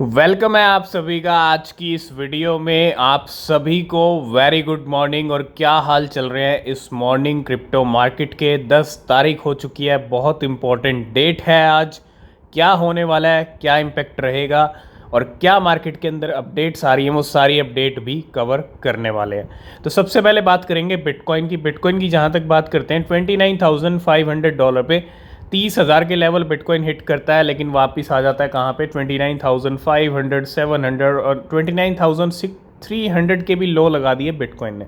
Welcome है आप सभी का आज की इस वीडियो में। आप सभी को वेरी गुड मॉर्निंग। और क्या हाल चल रहे हैं इस मॉर्निंग क्रिप्टो मार्केट के। 10 तारीख हो चुकी है, बहुत इंपॉर्टेंट डेट है आज। क्या होने वाला है, क्या इम्पेक्ट रहेगा और क्या मार्केट के अंदर अपडेट्स आ रही हैं, वो सारी अपडेट भी कवर करने वाले हैं। तो सबसे पहले बात करेंगे बिटकॉइन की। बिटकॉइन की जहाँ तक बात करते हैं, $29,500 पे 30,000 के लेवल बिटकॉइन हिट करता है, लेकिन वापस आ जाता है कहाँ पे 29,500, 700 और 29,300 के भी लो लगा दिए बिटकॉइन ने।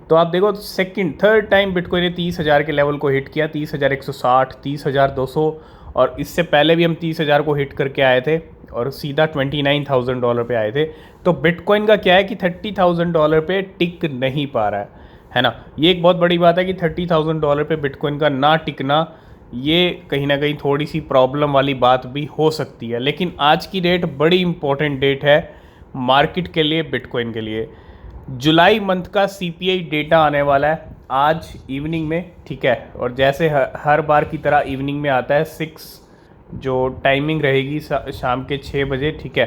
तो आप देखो सेकंड थर्ड टाइम बिटकॉइन ने 30,000 के लेवल को हिट किया। 30,160, 30,200 और इससे पहले भी हम 30,000 को हिट करके आए थे और सीधा $29,000 पे आए थे। तो बिटकॉइन का क्या है कि $30,000 पे टिक नहीं पा रहा है ना। ये एक बहुत बड़ी बात है कि $30,000 पे बिटकॉइन का ना टिकना, ये कहीं ना कहीं थोड़ी सी प्रॉब्लम वाली बात भी हो सकती है। लेकिन आज की डेट बड़ी इंपॉर्टेंट डेट है मार्केट के लिए, बिटकॉइन के लिए। जुलाई मंथ का सीपीआई डेटा आने वाला है आज इवनिंग में, ठीक है। और जैसे हर बार की तरह इवनिंग में आता है 6, जो टाइमिंग रहेगी शाम के 6 बजे, ठीक है।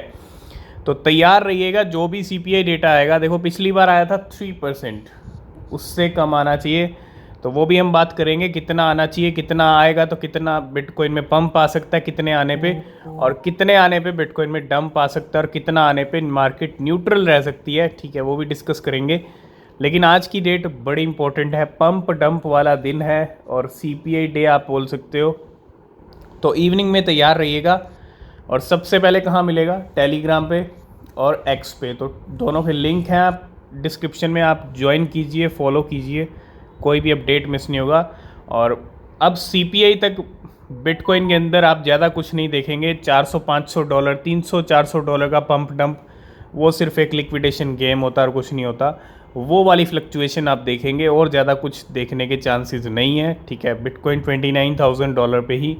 तो तैयार रहिएगा, जो भी सीपीआई डेटा आएगा। देखो पिछली बार आया था 3%, उससे कम आना चाहिए। तो वो भी हम बात करेंगे कितना आना चाहिए, कितना आएगा तो कितना बिटकॉइन में पंप आ सकता है, कितने आने पे और कितने आने पे बिटकॉइन में डंप आ सकता है और कितना आने पे मार्केट न्यूट्रल रह सकती है, ठीक है। वो भी डिस्कस करेंगे। लेकिन आज की डेट बड़ी इंपॉर्टेंट है, पंप डंप वाला दिन है और सीपीआई डे आप बोल सकते हो। तो इवनिंग में तैयार रहिएगा। और सबसे पहले कहाँ मिलेगा, टेलीग्राम पे और एक्स पे। तो दोनों के लिंक हैं आप डिस्क्रिप्शन में, आप ज्वाइन कीजिए, फॉलो कीजिए, कोई भी अपडेट मिस नहीं होगा। और अब सीपीआई तक बिटकॉइन के अंदर आप ज़्यादा कुछ नहीं देखेंगे। $400-500, $300-400 का पंप डंप, वो सिर्फ एक लिक्विडेशन गेम होता है और कुछ नहीं होता। वो वाली फ्लक्चुएशन आप देखेंगे और ज़्यादा कुछ देखने के चांसेस नहीं है, ठीक है। बिटकॉइन $29,000 पे ही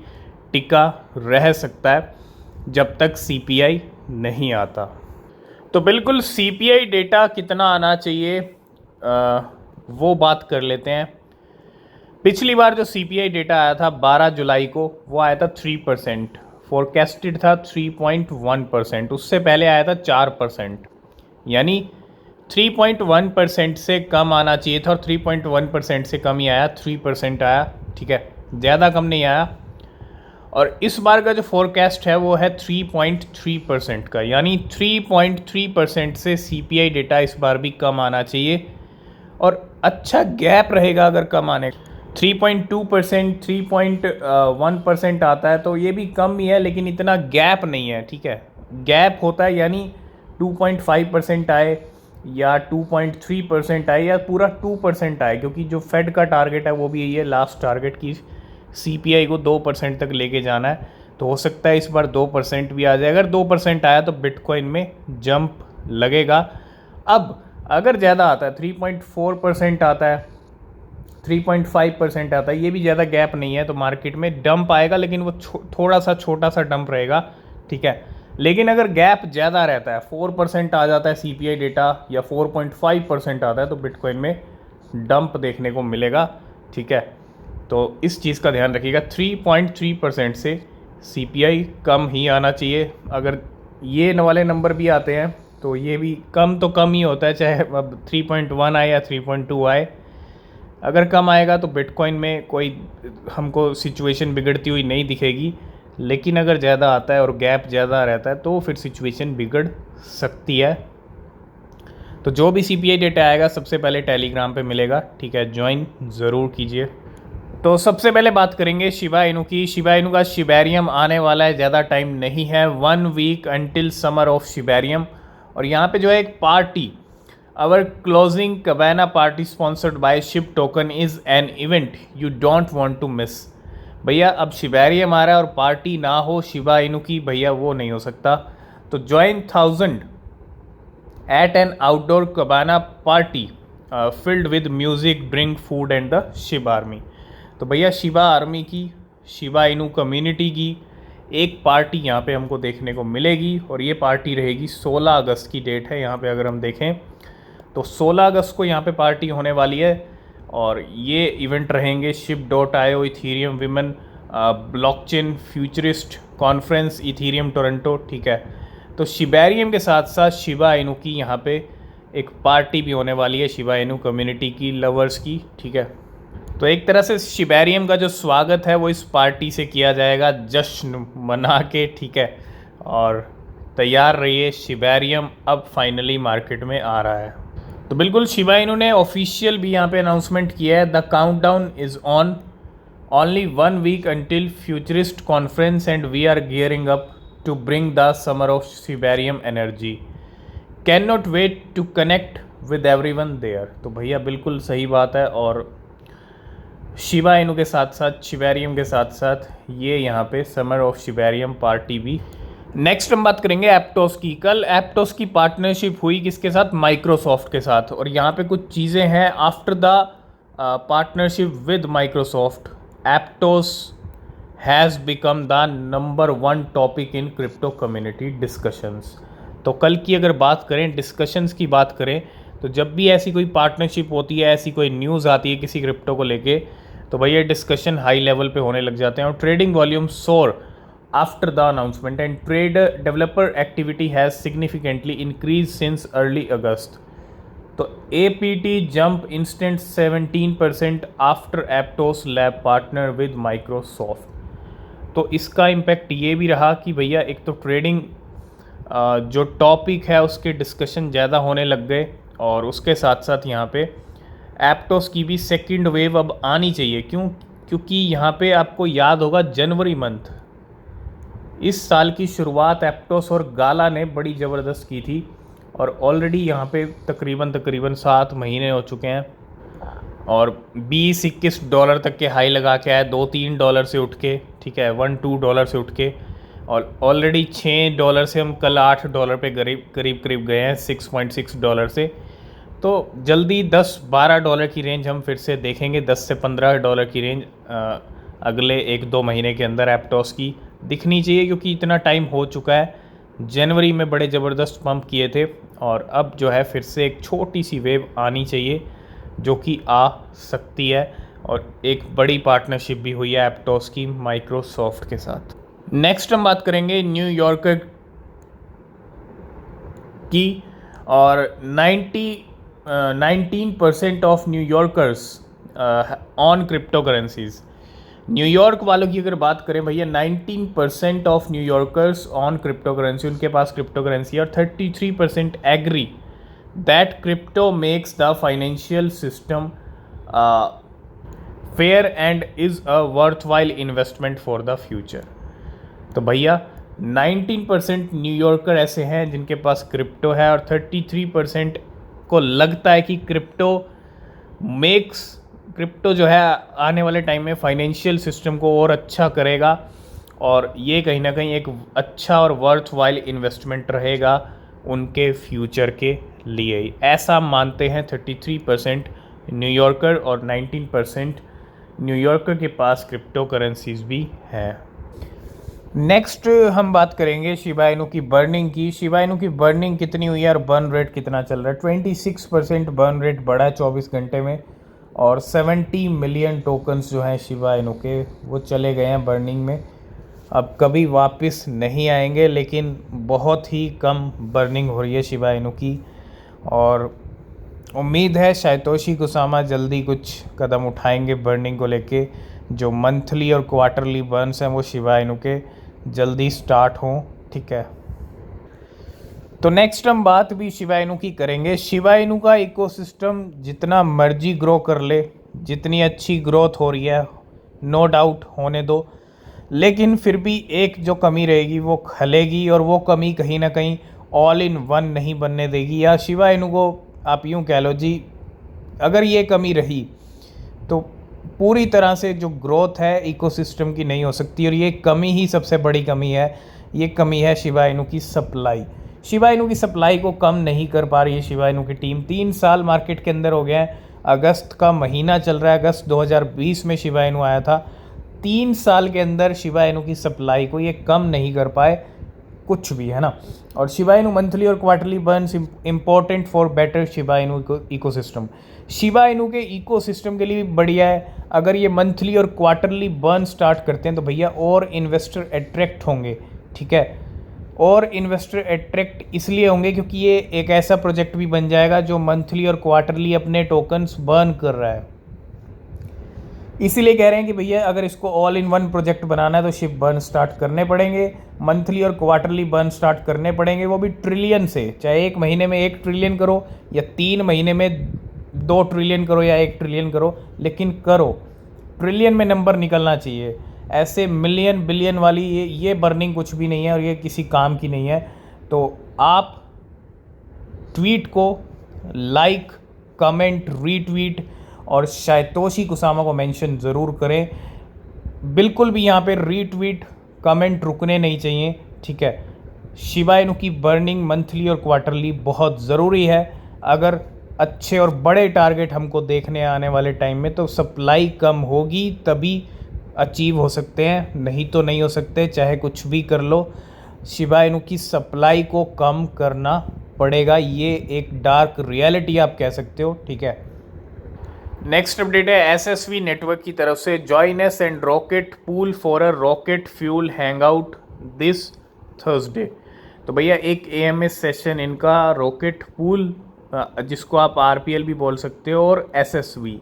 टिका रह सकता है जब तक सीपीआई नहीं आता। तो बिल्कुल सीपीआई डेटा कितना आना चाहिए, वो बात कर लेते हैं। पिछली बार जो सीपीआई डेटा आया था 12 जुलाई को, वो आया था 3%, फोरकास्टेड था 3.1%। उससे पहले आया था 4%, यानी 3.1% से कम आना चाहिए था और 3.1% से कम ही आया, 3% आया, ठीक है, ज़्यादा कम नहीं आया। और इस बार का जो फोरकास्ट है वो है 3.3% का, यानी 3.3% से सीपीआई डेटा इस बार भी कम आना चाहिए और अच्छा गैप रहेगा अगर कम आने। 3.2%, 3.1% आता है तो ये भी कम ही है, लेकिन इतना गैप नहीं है, ठीक है। गैप होता है यानी 2.5% आए या 2.3% आए या पूरा 2% आए, क्योंकि जो फेड का टारगेट है वो भी यही है, लास्ट टारगेट की सीपीआई को 2% तक लेके जाना है। तो हो सकता है इस बार 2% भी आ जाए। अगर 2% आया तो बिटकॉइन में जंप लगेगा। अब अगर ज़्यादा आता है, 3.4% आता है, 3.5% आता है, ये भी ज़्यादा गैप नहीं है, तो मार्केट में डंप आएगा, लेकिन वो थोड़ा सा छोटा सा डंप रहेगा, ठीक है। लेकिन अगर गैप ज़्यादा रहता है, 4% आ जाता है सीपीआई डेटा या 4.5% आता है, तो बिटकॉइन में डंप देखने को मिलेगा, ठीक है। तो इस चीज़ का ध्यान रखिएगा, 3.3% से सीपीआई कम ही आना चाहिए। अगर ये वाले नंबर भी आते हैं तो ये भी कम तो कम ही होता है, चाहे अब 3.1 आए या 3.2 आए। अगर कम आएगा तो बिटकॉइन में कोई हमको सिचुएशन बिगड़ती हुई नहीं दिखेगी, लेकिन अगर ज़्यादा आता है और गैप ज़्यादा रहता है तो फिर सिचुएशन बिगड़ सकती है। तो जो भी सीपीआई डेटा आएगा सबसे पहले टेलीग्राम पे मिलेगा, ठीक है, ज्वाइन ज़रूर कीजिए। तो सबसे पहले बात करेंगे शिबा इनू की। शिबा इनू का शिबेरियम आने वाला है, ज़्यादा टाइम नहीं है, 1 week until summer of Shibarium. और यहाँ पे जो है एक party, our closing cabana party sponsored by ship token is an event you don't want to miss. भैया अब शिबेरियम आ रहा है और पार्टी ना हो शिबा इनू की, भैया वो नहीं हो सकता। तो join 1000 at an outdoor cabana party filled with music, drink, food and the Shiba army. तो भैया शिबा आर्मी की, शिबा इनू कम्युनिटी की एक पार्टी यहाँ पे हमको देखने को मिलेगी और ये पार्टी रहेगी 16 अगस्त की डेट है। यहाँ पे अगर हम देखें तो 16 अगस्त को यहाँ पे पार्टी होने वाली है और ये इवेंट रहेंगे ship.io, Ethereum women, blockchain futurist conference, Ethereum Toronto, ठीक है। तो शिबेरियम के साथ साथ शिबा इनू की यहाँ पे एक पार्टी भी होने वाली है शिबा इनू कम्युनिटी की, लवर्स की, ठीक है। तो एक तरह से शिबेरियम का जो स्वागत है वो इस पार्टी से किया जाएगा, जश्न मना के, ठीक है। और तैयार रहिए, शिबेरियम अब फाइनली मार्केट में आ रहा है। तो बिल्कुल शिबा इनू ने ऑफिशियल भी यहाँ पे अनाउंसमेंट किया है, the countdown is on, only 1 week until futurist conference and we are gearing up to bring the summer of Siberium energy, cannot wait to connect with everyone there। तो भैया बिल्कुल सही बात है, और शिबा इनू के साथ साथ शिबेरियम के साथ साथ ये यहाँ पे समर ऑफ शिबेरियम पार्टी भी। नेक्स्ट हम बात करेंगे एप्टोस की। कल एप्टोस की पार्टनरशिप हुई किसके साथ? माइक्रोसॉफ्ट के साथ। और यहाँ पे कुछ चीज़ें हैं, after the partnership with Microsoft, Aptos has become the number 1 topic in crypto community discussions। तो कल की अगर बात करें, डिस्कशंस की बात करें, तो जब भी ऐसी कोई पार्टनरशिप होती है, ऐसी कोई न्यूज़ आती है किसी क्रिप्टो को लेके, तो भैया डिस्कशन हाई लेवल पे होने लग जाते हैं। और trading volume soar after the announcement and trade developer activity has significantly increase since early August. तो APT jump instant 17% after Aptos lab partner with Microsoft. तो इसका इम्पैक्ट ये भी रहा कि भैया एक तो ट्रेडिंग जो टॉपिक है उसके डिस्कशन ज़्यादा होने लग गए, और उसके साथ साथ यहाँ पे एप्टोस की भी सेकंड वेव अब आनी चाहिए। क्योंकि यहाँ पे आपको याद होगा जनवरी मंथ, इस साल की शुरुआत एप्टोस और गाला ने बड़ी ज़बरदस्त की थी, और ऑलरेडी यहाँ पे तकरीबन 7 महीने हो चुके हैं, और 20-21 डॉलर तक के हाई लगा के आए, $2-3 से उठ के, ठीक है, $1-2 से उठ के, और ऑलरेडी $6 से हम कल $8 पे करीब गए हैं, $6.6 से। तो जल्दी $10-12 की रेंज हम फिर से देखेंगे, $10 से $15 की रेंज अगले 1-2 महीने के अंदर एप्टोस की दिखनी चाहिए, क्योंकि इतना टाइम हो चुका है। जनवरी में बड़े ज़बरदस्त पंप किए थे, और अब जो है फिर से एक छोटी सी वेव आनी चाहिए, जो कि आ सकती है। और एक बड़ी पार्टनरशिप भी हुई है एप्टोस की माइक्रोसॉफ्ट के साथ। नेक्स्ट हम बात करेंगे न्यूयॉर्कर की, और 19% of New Yorkers on cryptocurrencies. New York वालों की अगर बात करें भैया, 19% of New Yorkers on cryptocurrency, उनके पास क्रिप्टो करेंसी, और 33% agree that crypto makes the financial system fair and is a worthwhile investment for the future. तो भैया 19% न्यूयॉर्कर ऐसे हैं जिनके पास क्रिप्टो है, और 33% को लगता है कि क्रिप्टो जो है आने वाले टाइम में फाइनेंशियल सिस्टम को और अच्छा करेगा, और ये कहीं ना कहीं एक अच्छा और वर्थ वाइल इन्वेस्टमेंट रहेगा उनके फ्यूचर के लिए। ऐसा मानते हैं 33% न्यूयॉर्कर, और 19% न्यूयॉर्कर के पास क्रिप्टो करेंसीज भी हैं। नेक्स्ट हम बात करेंगे शिबा इनू की बर्निंग की। शिबा इनू की बर्निंग कितनी हुई है और बर्न रेट कितना चल रहा है? 26% बर्न रेट बढ़ा है 24 घंटे में, और 70 मिलियन टोकन्स जो हैं शिबा इनू के वो चले गए हैं बर्निंग में। अब कभी वापस नहीं आएंगे, लेकिन बहुत ही कम बर्निंग हो रही है शिबा इनू की, और उम्मीद है साइतोशी कुसामा जल्दी कुछ कदम उठाएंगे बर्निंग को लेके। जो मंथली और क्वार्टरली बर्न्स हैं वो शिबा इनू के जल्दी स्टार्ट हों, ठीक है। तो नेक्स्ट हम बात भी शिबा इनू की करेंगे। शिबा इनू का इकोसिस्टम जितना मर्जी ग्रो कर ले, जितनी अच्छी ग्रोथ हो रही है, नो डाउट होने दो, लेकिन फिर भी एक जो कमी रहेगी वो खलेगी, और वो कमी कहीं ना कहीं ऑल इन वन नहीं बनने देगी। या शिबा इनू को आप यूँ कह लो जी, अगर ये कमी रही तो पूरी तरह से जो ग्रोथ है इकोसिस्टम की नहीं हो सकती, और ये कमी ही सबसे बड़ी कमी है। ये कमी है शिबा इनू की सप्लाई। शिबा इनू की सप्लाई को कम नहीं कर पा रही है शिबा इनू की टीम। 3 साल मार्केट के अंदर हो गए हैं, अगस्त का महीना चल रहा है, अगस्त 2020 में शिबा इनू आया था। 3 साल के अंदर शिबा इनू की सप्लाई को ये कम नहीं कर पाए कुछ भी, है ना। और शिबा इनू मंथली और quarterly Burns important for better Shiba Inu ecosystem. Shiba Inu के इकोसिस्टम के लिए भी बढ़िया है। अगर ये मंथली और क्वार्टरली बर्न स्टार्ट करते हैं तो भैया और इन्वेस्टर अट्रैक्ट होंगे, ठीक है। और इन्वेस्टर अट्रैक्ट इसलिए होंगे क्योंकि ये एक ऐसा प्रोजेक्ट भी बन जाएगा जो मंथली और क्वार्टरली अपने टोकन्स बर्न कर रहा है। इसीलिए कह रहे हैं कि भैया अगर इसको ऑल इन वन प्रोजेक्ट बनाना है तो शिप बर्न स्टार्ट करने पड़ेंगे, मंथली और क्वार्टरली बर्न स्टार्ट करने पड़ेंगे, वो भी ट्रिलियन से। चाहे 1 महीने में 1 ट्रिलियन करो या 3 महीने में 2 ट्रिलियन करो या 1 ट्रिलियन करो, लेकिन करो। ट्रिलियन में नंबर निकलना चाहिए। ऐसे मिलियन बिलियन वाली ये बर्निंग कुछ भी नहीं है और ये किसी काम की नहीं है। तो आप ट्वीट को लाइक, कमेंट, रीट्वीट और शायतोशी कुसामा को मेंशन ज़रूर करें। बिल्कुल भी यहाँ पे रीट्वीट, कमेंट रुकने नहीं चाहिए, ठीक है। शिबा इनू की बर्निंग मंथली और क्वार्टरली बहुत ज़रूरी है। अगर अच्छे और बड़े टारगेट हमको देखने आने वाले टाइम में, तो सप्लाई कम होगी तभी अचीव हो सकते हैं, नहीं तो नहीं हो सकते। चाहे कुछ भी कर लो, शिबा इनू की सप्लाई को कम करना पड़ेगा। ये एक डार्क रियलिटी आप कह सकते हो, ठीक है। नेक्स्ट अपडेट है एसएसवी नेटवर्क की तरफ से, join us and rocket pool for a rocket fuel hangout this Thursday. तो भैया एक एएमएस सेशन इनका रॉकेट पूल, जिसको आप आरपीएल भी बोल सकते हो, और एसएसवी,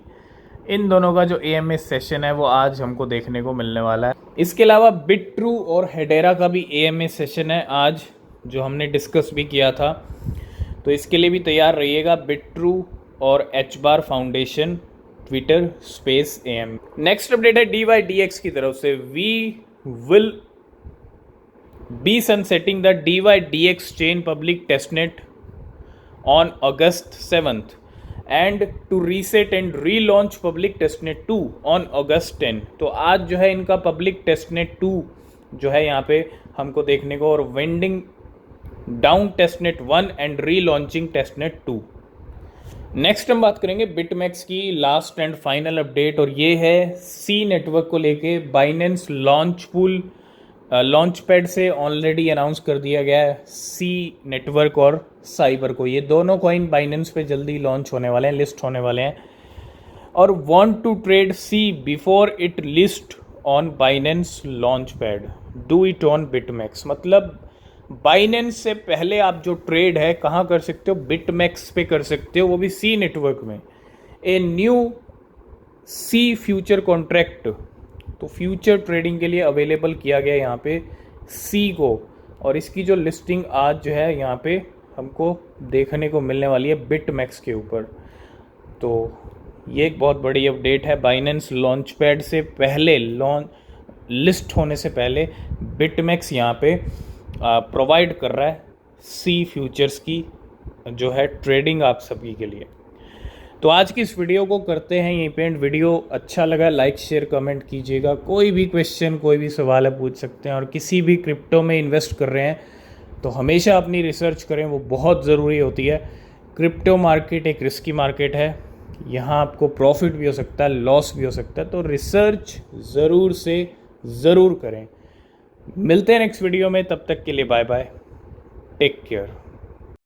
इन दोनों का जो एएमएस सेशन है वो आज हमको देखने को मिलने वाला है। इसके अलावा बिट्रू और हेडेरा का भी एएमएस सेशन है आज, जो हमने डिस्कस भी किया था। तो इसके लिए भी तैयार रहिएगा। बिट्रू और H bar foundation, Twitter space AM. Next update है DYDX की तरफ से, we will be sunsetting the DYDX chain public testnet on August 7th and to reset and relaunch public testnet 2 on August 10। तो आज जो है इनका पब्लिक टेस्टनेट 2 जो है यहाँ पे हमको देखने को, और winding down testnet 1 and relaunching testnet 2। Next हम बात करेंगे बिटमैक्स की लास्ट एंड फाइनल अपडेट, और ये है सी नेटवर्क को लेके। Binance launch pool launch pad से ऑलरेडी अनाउंस कर दिया गया है सी नेटवर्क और साइबर को। ये दोनों कॉइन बाइनेंस पे जल्दी लॉन्च होने वाले हैं, लिस्ट होने वाले हैं। और want to trade C before it list on Binance launchpad, do it on BitMax. मतलब बाइनेंस से पहले आप जो ट्रेड है कहाँ कर सकते हो? बिटमैक्स पे कर सकते हो, वो भी सी नेटवर्क में। A new C future contract, तो फ्यूचर ट्रेडिंग के लिए अवेलेबल किया गया यहाँ पे सी को, और इसकी जो लिस्टिंग आज जो है यहाँ पे हमको देखने को मिलने वाली है बिटमैक्स के ऊपर। तो ये एक बहुत बड़ी अपडेट है। बाइनेंस लॉन्च पैड से पहले, लिस्ट होने से पहले बिटमैक्स यहाँ पे प्रोवाइड कर रहा है सी फ्यूचर्स की जो है ट्रेडिंग आप सभी के लिए। तो आज की इस वीडियो को करते हैं यहीं पे एंड। वीडियो अच्छा लगा लाइक शेयर कमेंट कीजिएगा। कोई भी क्वेश्चन, कोई भी सवाल है पूछ सकते हैं। और किसी भी क्रिप्टो में इन्वेस्ट कर रहे हैं तो हमेशा अपनी रिसर्च करें, वो बहुत ज़रूरी होती है। क्रिप्टो मार्केट एक रिस्की मार्केट है, यहाँ आपको प्रॉफिट भी हो सकता है, लॉस भी हो सकता है। तो रिसर्च ज़रूर से ज़रूर करें। मिलते हैं नेक्स्ट वीडियो में, तब तक के लिए बाय बाय, टेक केयर।